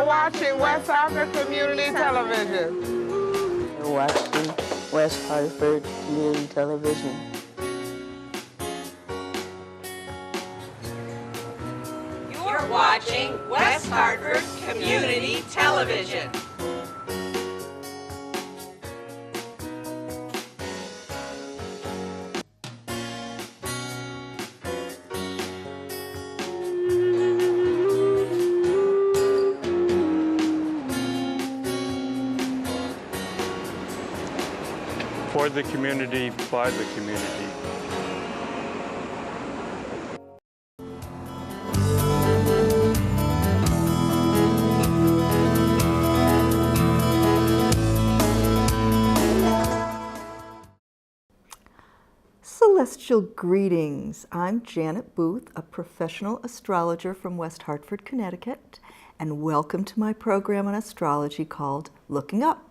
are watching West Hartford Community Television. You're watching West Hartford Community Television. You're watching West Hartford Community Television. For the community, by the community. Celestial greetings. I'm Janet Booth, a professional astrologer from West Hartford, Connecticut, and welcome to my program on astrology called Looking Up.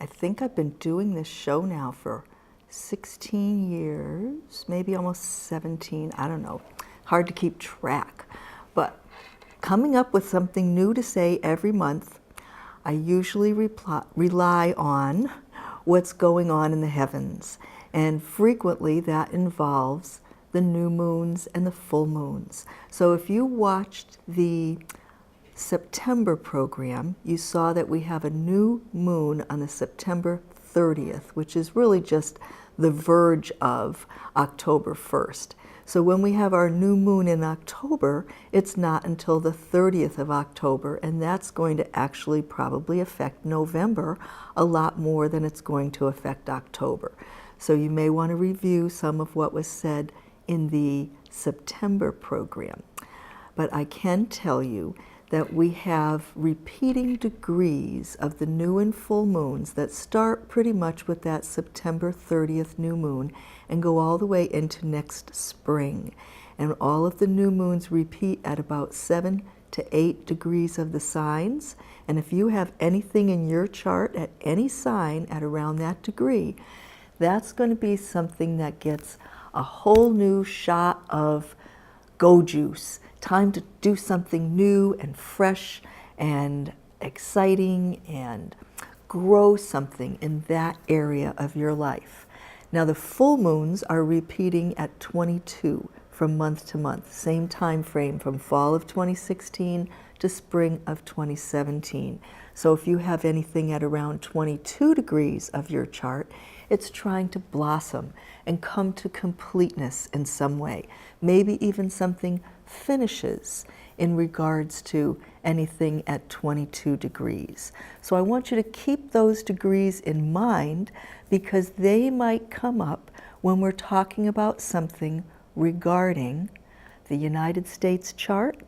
I think I've been doing this show now for 16 years, maybe almost 17, I don't know. Hard to keep track. But coming up with something new to say every month, I usually rely on what's going on in the heavens. And frequently that involves the new moons and the full moons. So if you watched the September program, you saw that we have a new moon on the September 30th, which is really just the verge of October 1st. So when we have our new moon in October, it's not until the 30th of October, and that's going to actually probably affect November a lot more than it's going to affect October. So you may want to review some of what was said in the September program. But I can tell you that we have repeating degrees of the new and full moons that start pretty much with that September 30th new moon and go all the way into next spring. And all of the new moons repeat at about 7 to 8 degrees of the signs. And if you have anything in your chart at any sign at around that degree, that's going to be something that gets a whole new shot of go juice. Time to do something new and fresh and exciting and grow something in that area of your life. Now the full moons are repeating at 22 from month to month, same time frame from fall of 2016 to spring of 2017. So if you have anything at around 22 degrees of your chart, it's trying to blossom and come to completeness in some way. Maybe even something finishes in regards to anything at 22 degrees. So I want you to keep those degrees in mind because they might come up when we're talking about something regarding the United States chart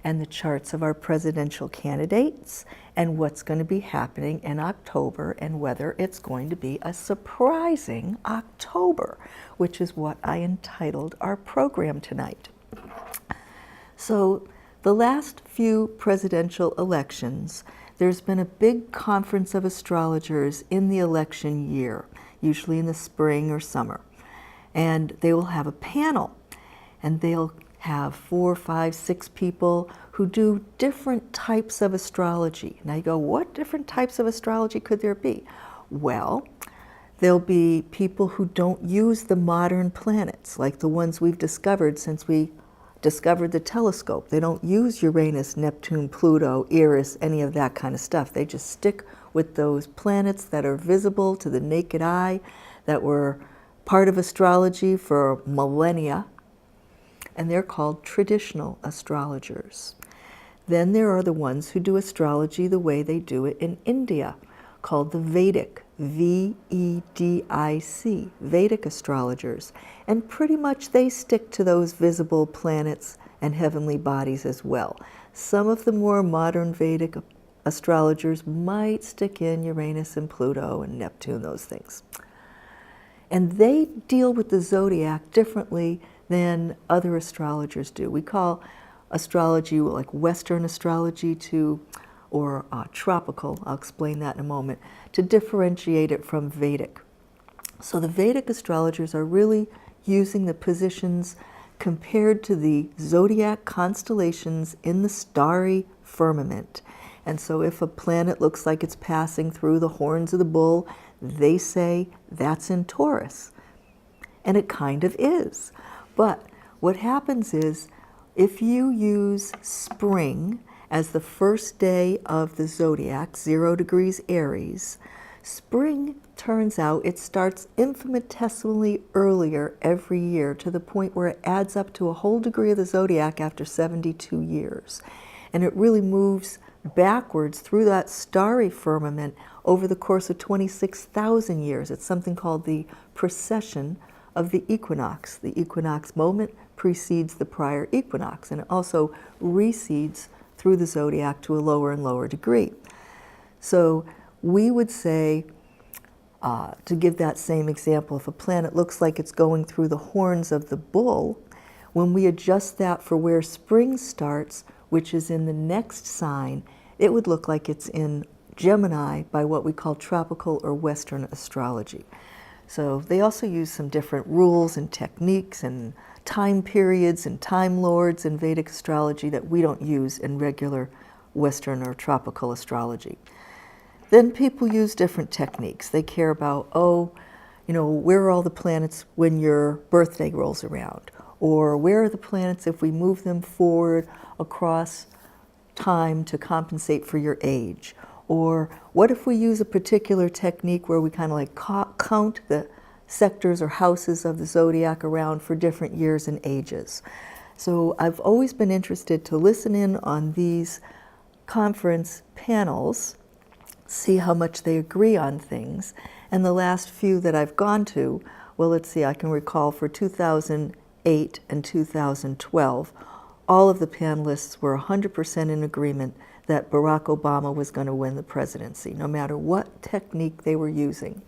and the charts of our presidential candidates and what's going to be happening in October and whether it's going to be a surprising October, which is what I entitled our program tonight. So the last few presidential elections, there's been a big conference of astrologers in the election year, usually in the spring or summer. And they will have a panel, and they'll have 4, 5, 6 people who do different types of astrology. Now you go, what different types of astrology could there be? Well, there'll be people who don't use the modern planets, like the ones we've discovered since we discovered the telescope. They don't use Uranus, Neptune, Pluto, Eris, any of that kind of stuff. They just stick with those planets that are visible to the naked eye, that were part of astrology for millennia, and they're called traditional astrologers. Then there are the ones who do astrology the way they do it in India, called the Vedic, V-E-D-I-C, Vedic astrologers. And pretty much they stick to those visible planets and heavenly bodies as well. Some of the more modern Vedic astrologers might stick in Uranus and Pluto and Neptune, those things. And they deal with the zodiac differently than other astrologers do. We call astrology like Western astrology or tropical, I'll explain that in a moment, to differentiate it from Vedic. So the Vedic astrologers are really using the positions compared to the zodiac constellations in the starry firmament. And so if a planet looks like it's passing through the horns of the bull, they say that's in Taurus. And it kind of is. But what happens is, if you use spring as the first day of the zodiac, 0 degrees Aries, spring turns out it starts infinitesimally earlier every year, to the point where it adds up to a whole degree of the zodiac after 72 years. And it really moves backwards through that starry firmament over the course of 26,000 years. It's something called the precession of the equinox. The equinox moment precedes the prior equinox, and it also recedes through the zodiac to a lower and lower degree. So we would say, to give that same example, if a planet looks like it's going through the horns of the bull, when we adjust that for where spring starts, which is in the next sign, it would look like it's in Gemini by what we call tropical or Western astrology. So they also use some different rules and techniques and time periods and time lords in Vedic astrology that we don't use in regular Western or tropical astrology. Then people use different techniques. They care about, where are all the planets when your birthday rolls around? Or where are the planets if we move them forward across time to compensate for your age? Or what if we use a particular technique where we kind of like count the sectors or houses of the zodiac around for different years and ages? So I've always been interested to listen in on these conference panels, see how much they agree on things. And the last few that I've gone to, well, let's see, I can recall for 2008 and 2012, all of the panelists were 100% in agreement that Barack Obama was going to win the presidency, no matter what technique they were using.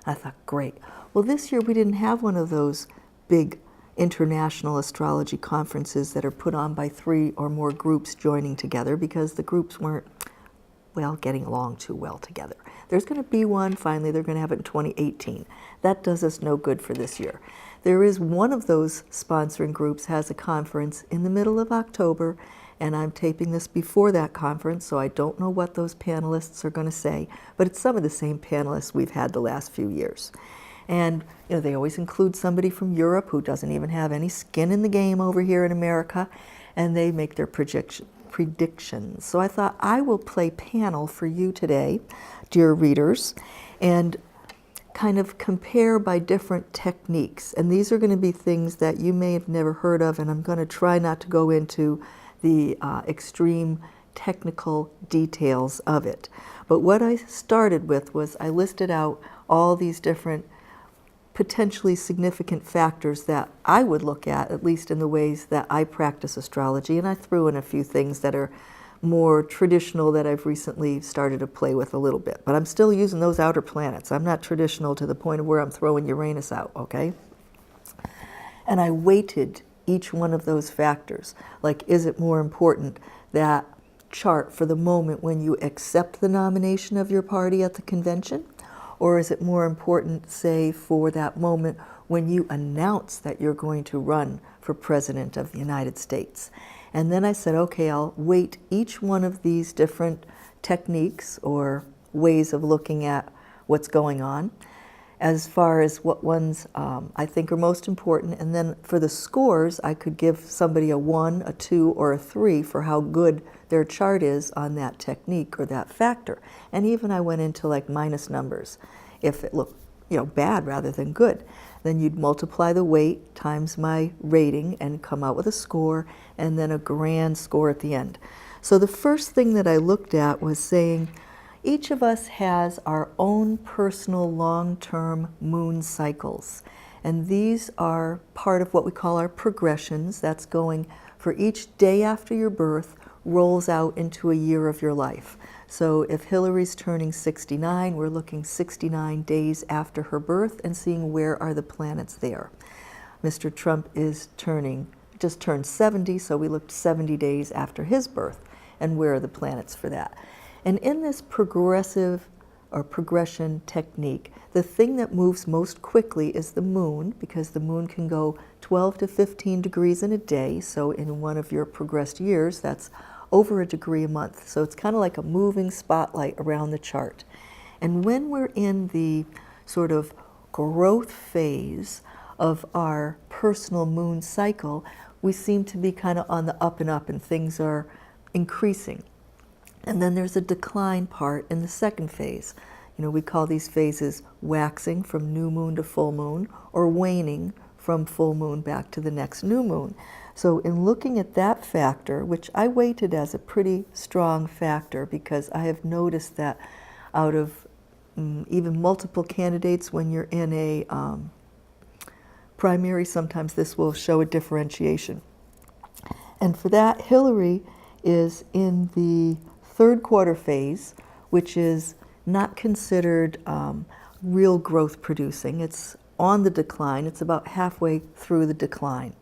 I thought, great. Well, this year we didn't have one of those big international astrology conferences that are put on by 3 or more groups joining together, because the groups weren't, getting along too well together. There's going to be one, finally, they're going to have it in 2018. That does us no good for this year. There is one of those sponsoring groups has a conference in the middle of October, and I'm taping this before that conference, so I don't know what those panelists are going to say, but it's some of the same panelists we've had the last few years. And they always include somebody from Europe who doesn't even have any skin in the game over here in America, and they make their predictions. So I thought I will play panel for you today, dear readers, and kind of compare by different techniques. And these are going to be things that you may have never heard of, and I'm going to try not to go into the extreme technical details of it. But what I started with was I listed out all these different potentially significant factors that I would look at least in the ways that I practice astrology, and I threw in a few things that are more traditional that I've recently started to play with a little bit. But I'm still using those outer planets. I'm not traditional to the point of where I'm throwing Uranus out, okay? And I weighted each one of those factors. Like, is it more important that chart for the moment when you accept the nomination of your party at the convention? Or is it more important, say, for that moment when you announce that you're going to run for President of the United States? And then I said, okay, I'll weight each one of these different techniques or ways of looking at what's going on as far as what ones I think are most important. And then for the scores, I could give somebody a 1, a 2, or a 3 for how good their chart is on that technique or that factor. And even I went into like minus numbers. If it looked bad rather than good, then you'd multiply the weight times my rating and come out with a score, and then a grand score at the end. So the first thing that I looked at was saying each of us has our own personal long-term moon cycles. And these are part of what we call our progressions. That's going for each day after your birth rolls out into a year of your life. So if Hillary's turning 69, we're looking 69 days after her birth and seeing where are the planets there. Mr. Trump is just turned 70, so we looked 70 days after his birth and where are the planets for that. And in this progressive or progression technique, the thing that moves most quickly is the moon, because the moon can go 12 to 15 degrees in a day. So in one of your progressed years, that's over a degree a month. So it's kind of like a moving spotlight around the chart. And when we're in the sort of growth phase of our personal moon cycle, we seem to be kind of on the up and up, and things are increasing. And then there's a decline part in the second phase. You know, we call these phases waxing from new moon to full moon, or waning from full moon back to the next new moon. So in looking at that factor, which I weighted as a pretty strong factor, because I have noticed that out of even multiple candidates, when you're in a primary, sometimes this will show a differentiation. And for that, Hillary is in the third quarter phase, which is not considered real growth producing. It's on the decline. It's about halfway through the decline.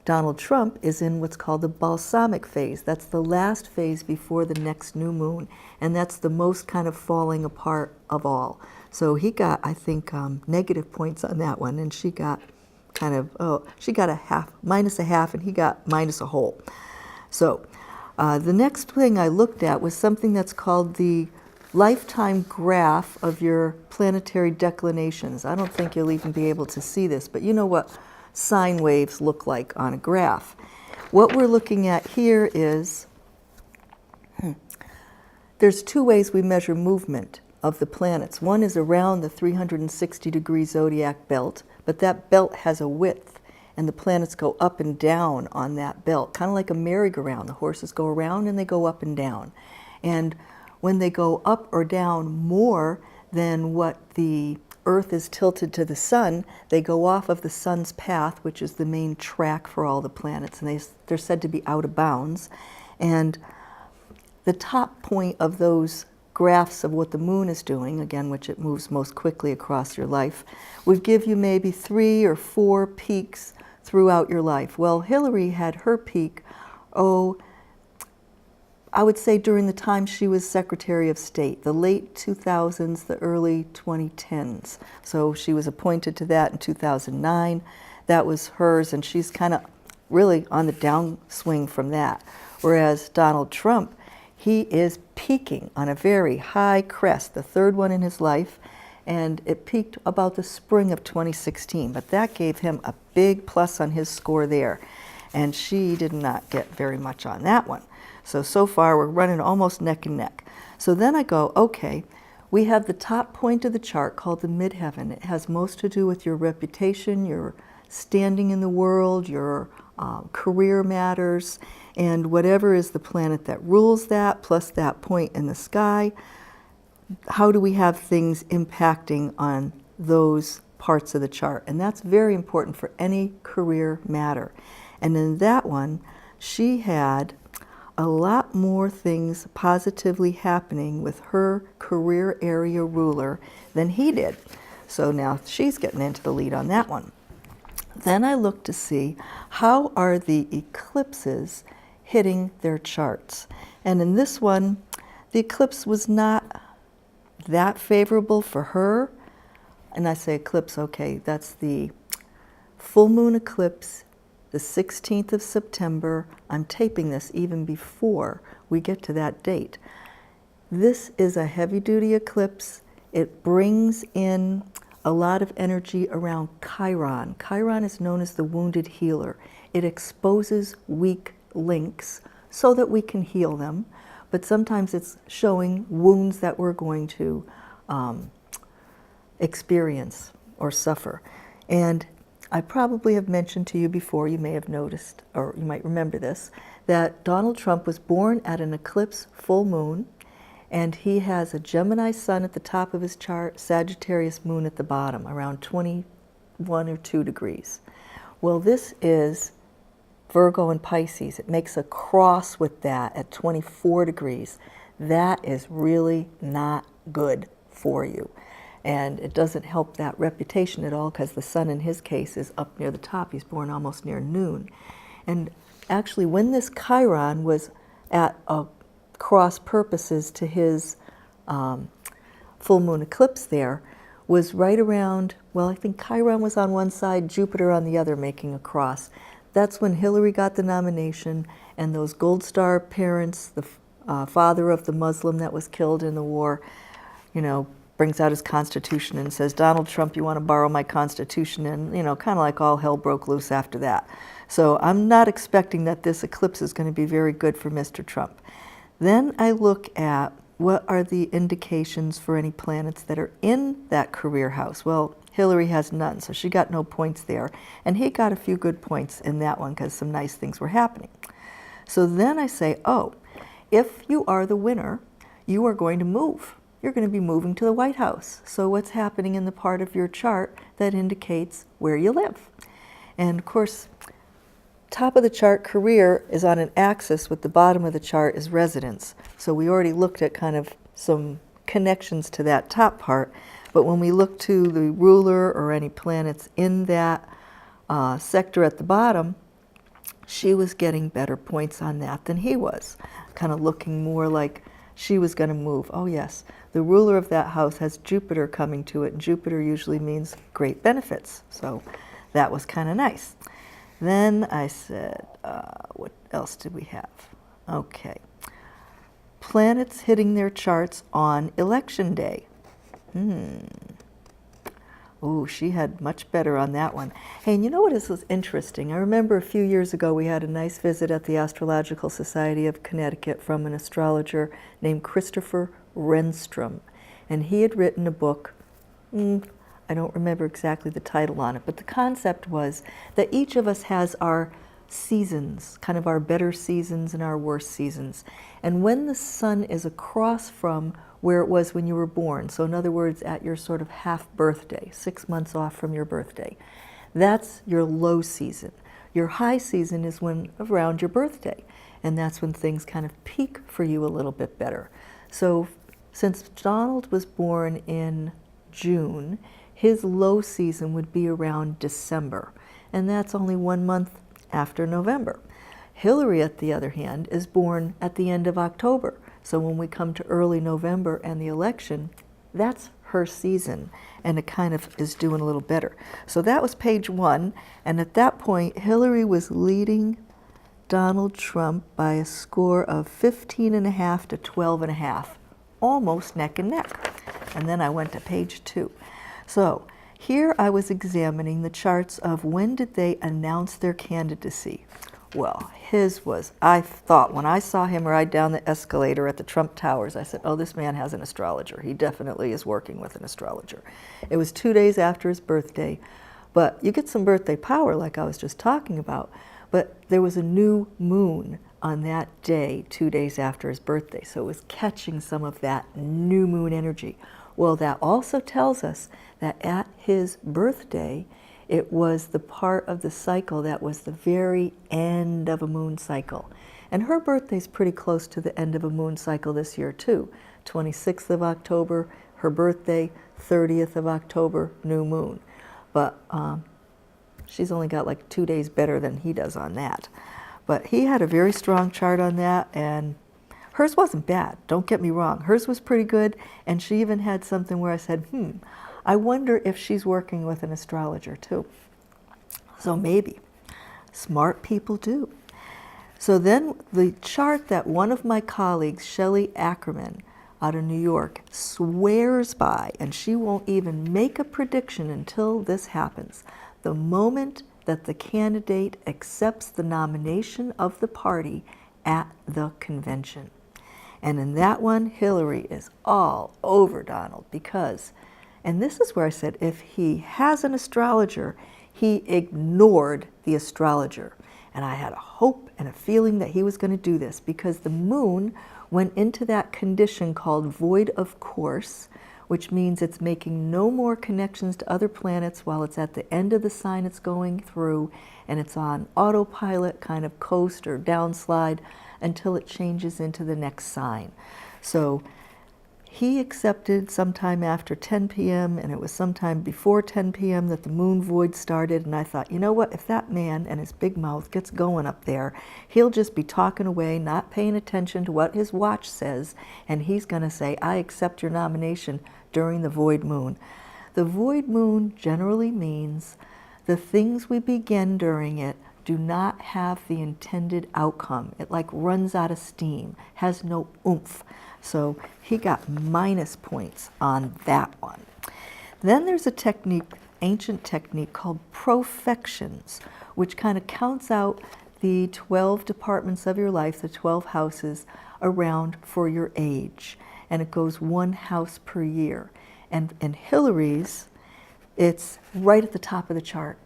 Donald Trump is in what's called the balsamic phase. That's the last phase before the next new moon, and that's the most kind of falling apart of all. So he got, I think, negative points on that one, and she got kind of, she got a half, minus a half, and he got minus a whole. So the next thing I looked at was something that's called the lifetime graph of your planetary declinations. I don't think you'll even be able to see this, but you know what sine waves look like on a graph. What we're looking at here is, there's two ways we measure movement of the planets. One is around the 360-degree zodiac belt, but that belt has a width, and the planets go up and down on that belt, kind of like a merry-go-round. The horses go around and they go up and down. And when they go up or down more than what the Earth is tilted to the sun, they go off of the sun's path, which is the main track for all the planets, and they're said to be out of bounds. And the top point of those graphs of what the moon is doing, again, which it moves most quickly across your life, would give you maybe 3 or 4 peaks throughout your life. Well, Hillary had her peak, I would say during the time she was Secretary of State, the late 2000s, the early 2010s. So she was appointed to that in 2009. That was hers, and she's kind of really on the downswing from that. Whereas Donald Trump, he is peaking on a very high crest, the third one in his life, and it peaked about the spring of 2016. But that gave him a big plus on his score there, and she did not get very much on that one. So far we're running almost neck and neck. So then I go, okay, we have the top point of the chart called the midheaven. It has most to do with your reputation, your standing in the world, your career matters, and whatever is the planet that rules that, plus that point in the sky. How do we have things impacting on those parts of the chart? And that's very important for any career matter. And in that one, she had a lot more things positively happening with her career area ruler than he did. So now she's getting into the lead on that one. Then I looked to see how are the eclipses hitting their charts. And in this one, the eclipse was not that favorable for her. And I say eclipse, okay, that's the full moon eclipse, the 16th of September. I'm taping this even before we get to that date. This is a heavy-duty eclipse. It brings in a lot of energy around Chiron. Chiron is known as the wounded healer. It exposes weak links so that we can heal them, but sometimes it's showing wounds that we're going to experience or suffer. And I probably have mentioned to you before, you may have noticed, or you might remember this, that Donald Trump was born at an eclipse full moon, and he has a Gemini sun at the top of his chart, Sagittarius moon at the bottom, around 21 or 2 degrees. Well, this is Virgo and Pisces. It makes a cross with that at 24 degrees. That is really not good for you. And it doesn't help that reputation at all, because the sun in his case is up near the top. He's born almost near noon. And actually, when this Chiron was at cross purposes to his full moon eclipse there, was right around, well, I think Chiron was on one side, Jupiter on the other, making a cross. That's when Hillary got the nomination, and those Gold Star parents, the father of the Muslim that was killed in the war, brings out his Constitution and says, Donald Trump, you want to borrow my Constitution? And, kind of like all hell broke loose after that. So I'm not expecting that this eclipse is going to be very good for Mr. Trump. Then I look at what are the indications for any planets that are in that career house. Well, Hillary has none, so she got no points there. And he got a few good points in that one because some nice things were happening. So then I say, oh, if you are the winner, you are going to move. You're going to be moving to the White House. So what's happening in the part of your chart that indicates where you live? And of course, top of the chart, career, is on an axis with the bottom of the chart is residence. So we already looked at kind of some connections to that top part. But when we look to the ruler or any planets in that sector at the bottom, she was getting better points on that than he was, kind of looking more like she was going to move. Oh yes, the ruler of that house has Jupiter coming to it, and Jupiter usually means great benefits. So that was kind of nice. Then I said, what else did we have? Okay. Planets hitting their charts on election day. Oh, she had much better on that one. Hey, and you know what was interesting? I remember a few years ago we had a nice visit at the Astrological Society of Connecticut from an astrologer named Christopher Renstrom. And he had written a book, I don't remember exactly the title on it, but the concept was that each of us has our seasons, kind of our better seasons and our worst seasons. And when the sun is across from where it was when you were born, so in other words, at your sort of half birthday, 6 months off from your birthday, that's your low season. Your high season is when around your birthday, and that's when things kind of peak for you a little bit better. So since Donald was born in June, his low season would be around December, and that's only 1 month after November. Hillary, at the other hand, is born at the end of October. So when we come to early November and the election, that's her season, and it kind of is doing a little better. So that was page 1, and at that point, Hillary was leading Donald Trump by a score of 15.5 to 12.5, almost neck and neck. And then I went to page 2. So here I was examining the charts of when did they announce their candidacy. Well, his was, I thought when I saw him ride down the escalator at the Trump Towers, I said, oh, this man has an astrologer. He definitely is working with an astrologer. It was 2 days after his birthday, but you get some birthday power like I was just talking about, but there was a new moon on that day, 2 days after his birthday, so it was catching some of that new moon energy. Well, that also tells us that at his birthday, it was the part of the cycle that was the very end of a moon cycle. And her birthday's pretty close to the end of a moon cycle this year too. 26th of October, her birthday, 30th of October, new moon. But she's only got like 2 days better than he does on that. But he had a very strong chart on that, and hers wasn't bad, don't get me wrong. Hers was pretty good, and she even had something where I said, I wonder if she's working with an astrologer too. So maybe. Smart people do. So then the chart that one of my colleagues, Shelley Ackerman, out of New York, swears by, and she won't even make a prediction until this happens. The moment that the candidate accepts the nomination of the party at the convention. And in that one, Hillary is all over Donald because, and this is where I said, if he has an astrologer, he ignored the astrologer. And I had a hope and a feeling that he was going to do this because the moon went into that condition called void of course, which means it's making no more connections to other planets while it's at the end of the sign it's going through, and it's on autopilot, kind of coast or downslide, until it changes into the next sign. So he accepted sometime after 10 p.m., and it was sometime before 10 p.m. that the moon void started, and I thought, you know what, if that man and his big mouth gets going up there, he'll just be talking away, not paying attention to what his watch says, and he's going to say, I accept your nomination during the void moon. The void moon generally means the things we begin during it do not have the intended outcome. It like runs out of steam, has no oomph. So he got minus points on that one. Then there's a technique, ancient technique called profections, which kind of counts out the 12 departments of your life, the 12 houses around for your age. And it goes one house per year. And in Hillary's, it's right at the top of the chart.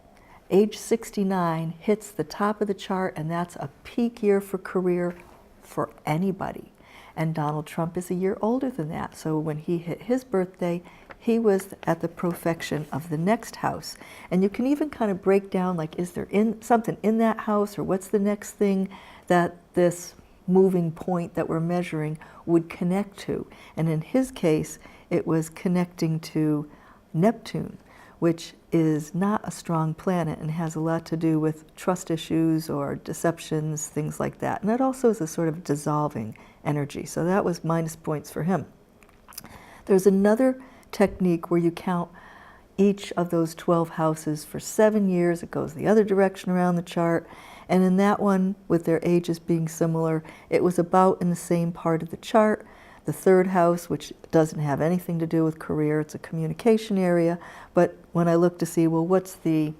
Age 69 hits the top of the chart, and that's a peak year for career for anybody. And Donald Trump is a year older than that. So when he hit his birthday, he was at the profection of the next house. And you can even kind of break down, like, is there something in that house, or what's the next thing that this moving point that we're measuring would connect to? And in his case, it was connecting to Neptune, which is not a strong planet and has a lot to do with trust issues or deceptions, things like that. And that also is a sort of dissolving energy. So that was minus points for him. There's another technique where you count each of those 12 houses for 7 years. It goes the other direction around the chart. And in that one, with their ages being similar, it was about in the same part of the chart. The third house, which doesn't have anything to do with career, it's a communication area. But when I look to see, well, what's the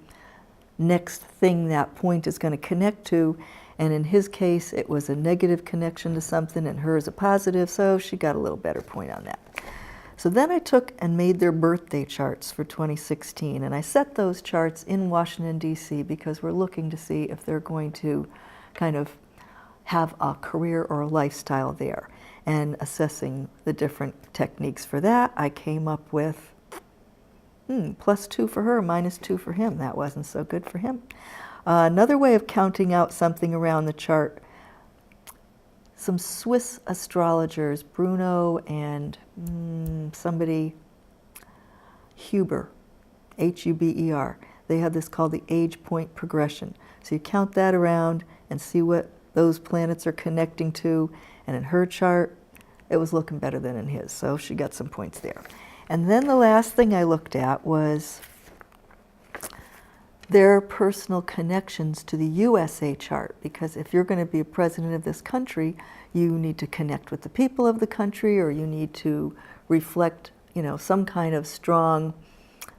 next thing that point is going to connect to? And in his case, it was a negative connection to something, and hers a positive, so she got a little better point on that. So then I took and made their birthday charts for 2016, and I set those charts in Washington, D.C., because we're looking to see if they're going to kind of have a career or a lifestyle there. And assessing the different techniques for that, I came up with +2 for her, -2 for him. That wasn't so good for him. Another way of counting out something around the chart, some Swiss astrologers, Bruno and somebody, Huber, Huber, they have this called the age point progression. So you count that around and see what those planets are connecting to, and in her chart, it was looking better than in his, so she got some points there. And then the last thing I looked at was their personal connections to the USA chart, because if you're going to be a president of this country, you need to connect with the people of the country, or you need to reflect, some kind of strong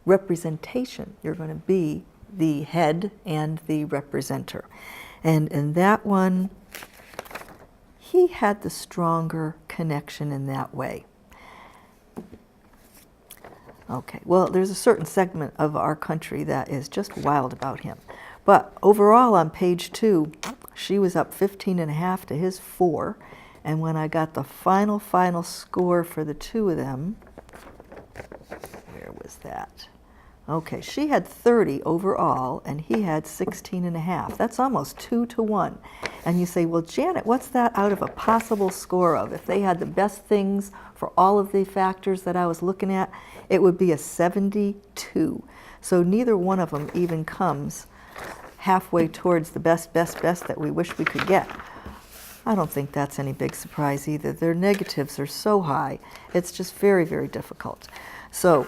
representation. You're going to be the head and the representer. And in that one, he had the stronger connection in that way. Okay, well, there's a certain segment of our country that is just wild about him. But overall, on page 2, she was up 15.5 to his 4. And when I got the final score for the two of them, where was that? Okay, she had 30 overall, and he had 16.5. That's almost 2 to 1. And you say, well, Janet, what's that out of a possible score of? If they had the best things for all of the factors that I was looking at, it would be a 72. So neither one of them even comes halfway towards the best that we wish we could get. I don't think that's any big surprise either. Their negatives are so high, it's just very, very difficult. So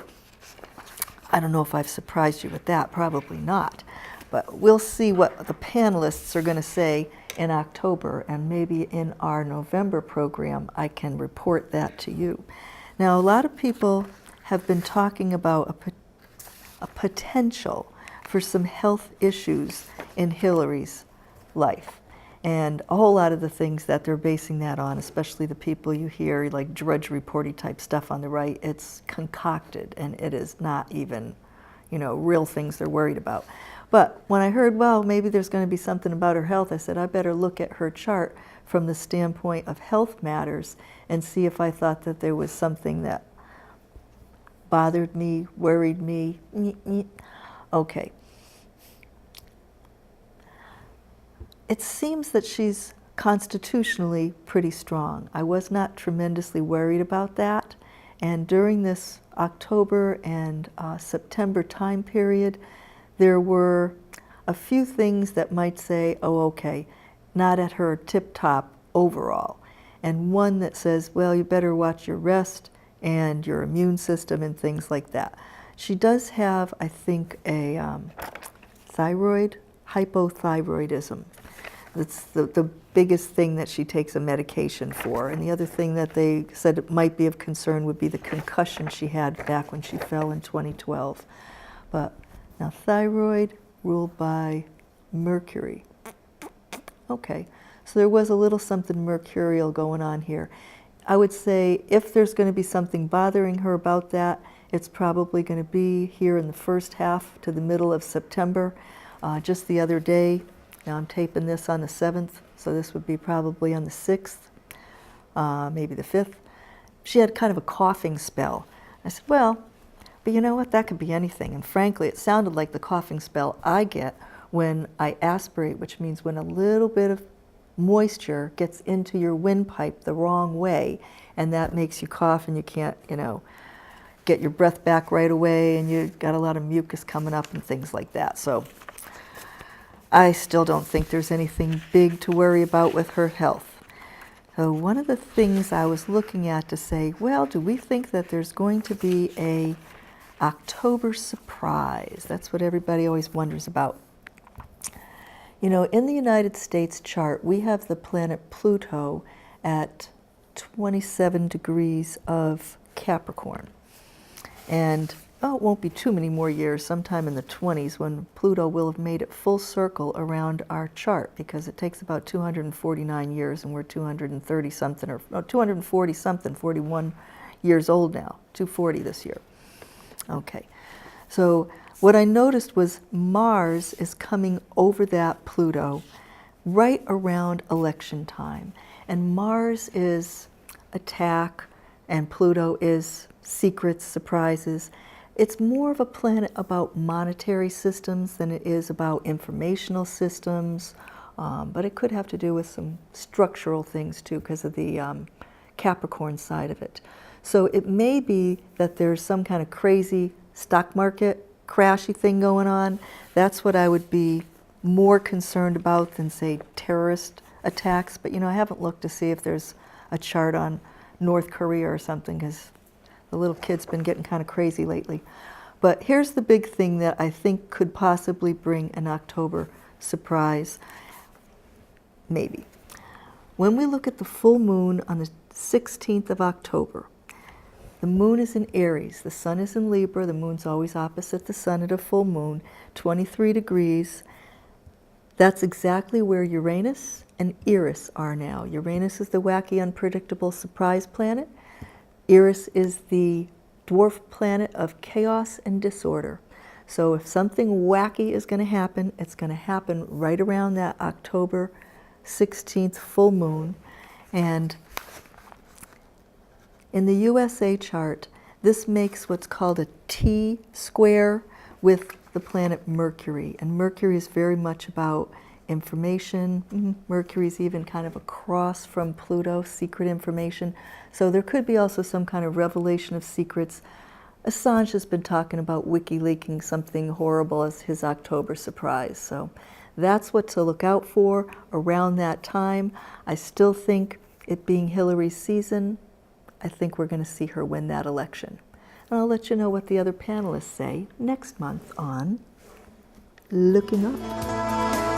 I don't know if I've surprised you with that, probably not. But we'll see what the panelists are going to say in October, and maybe in our November program I can report that to you. Now, a lot of people have been talking about a potential for some health issues in Hillary's life. And a whole lot of the things that they're basing that on, especially the people you hear, like Drudge Reporty type stuff on the right, it's concocted, and it is not even, real things they're worried about. But when I heard, well, maybe there's going to be something about her health, I said, I better look at her chart from the standpoint of health matters and see if I thought that there was something that bothered me, worried me. Okay. It seems that she's constitutionally pretty strong. I was not tremendously worried about that. And during this October and September time period, there were a few things that might say, oh, okay, not at her tip-top overall. And one that says, well, you better watch your rest and your immune system and things like that. She does have, I think, a hypothyroidism. That's the biggest thing that she takes a medication for. And the other thing that they said it might be of concern would be the concussion she had back when she fell in 2012. But now thyroid ruled by Mercury. Okay, so there was a little something mercurial going on here. I would say if there's going to be something bothering her about that, it's probably going to be here in the first half to the middle of September. Just the other day, now I'm taping this on the 7th, so this would be probably on the 6th, maybe the 5th. She had kind of a coughing spell. I said, well, but you know what, that could be anything. And frankly, it sounded like the coughing spell I get when I aspirate, which means when a little bit of moisture gets into your windpipe the wrong way, and that makes you cough and you can't, get your breath back right away, and you got a lot of mucus coming up and things like that. So I still don't think there's anything big to worry about with her health. So one of the things I was looking at to say, well, do we think that there's going to be a October surprise? That's what everybody always wonders about. In the United States chart, we have the planet Pluto at 27 degrees of Capricorn. And it won't be too many more years, sometime in the 20s, when Pluto will have made it full circle around our chart, because it takes about 249 years, and we're 230-something, or 240-something, 41 years old now, 240 this year. Okay, so what I noticed was Mars is coming over that Pluto right around election time. And Mars is attack, and Pluto is secrets, surprises. It's more of a planet about monetary systems than it is about informational systems, but it could have to do with some structural things too, because of the Capricorn side of it. So it may be that there's some kind of crazy stock market crashy thing going on. That's what I would be more concerned about than, say, terrorist attacks. But I haven't looked to see if there's a chart on North Korea or something, because the little kid's been getting kind of crazy lately. But here's the big thing that I think could possibly bring an October surprise. Maybe. When we look at the full moon on the 16th of October, the moon is in Aries, the sun is in Libra, the moon's always opposite the sun at a full moon, 23 degrees. That's exactly where Uranus and Eris are now. Uranus is the wacky, unpredictable surprise planet. Eris is the dwarf planet of chaos and disorder. So if something wacky is going to happen, it's going to happen right around that October 16th full moon. And in the USA chart, this makes what's called a T-square with the planet Mercury. And Mercury is very much about information. Mercury's even kind of across from Pluto, secret information. So there could be also some kind of revelation of secrets. Assange has been talking about WikiLeaking something horrible as his October surprise. So that's what to look out for around that time. I still think, it being Hillary's season, I think we're going to see her win that election. And I'll let you know what the other panelists say next month on Looking Up.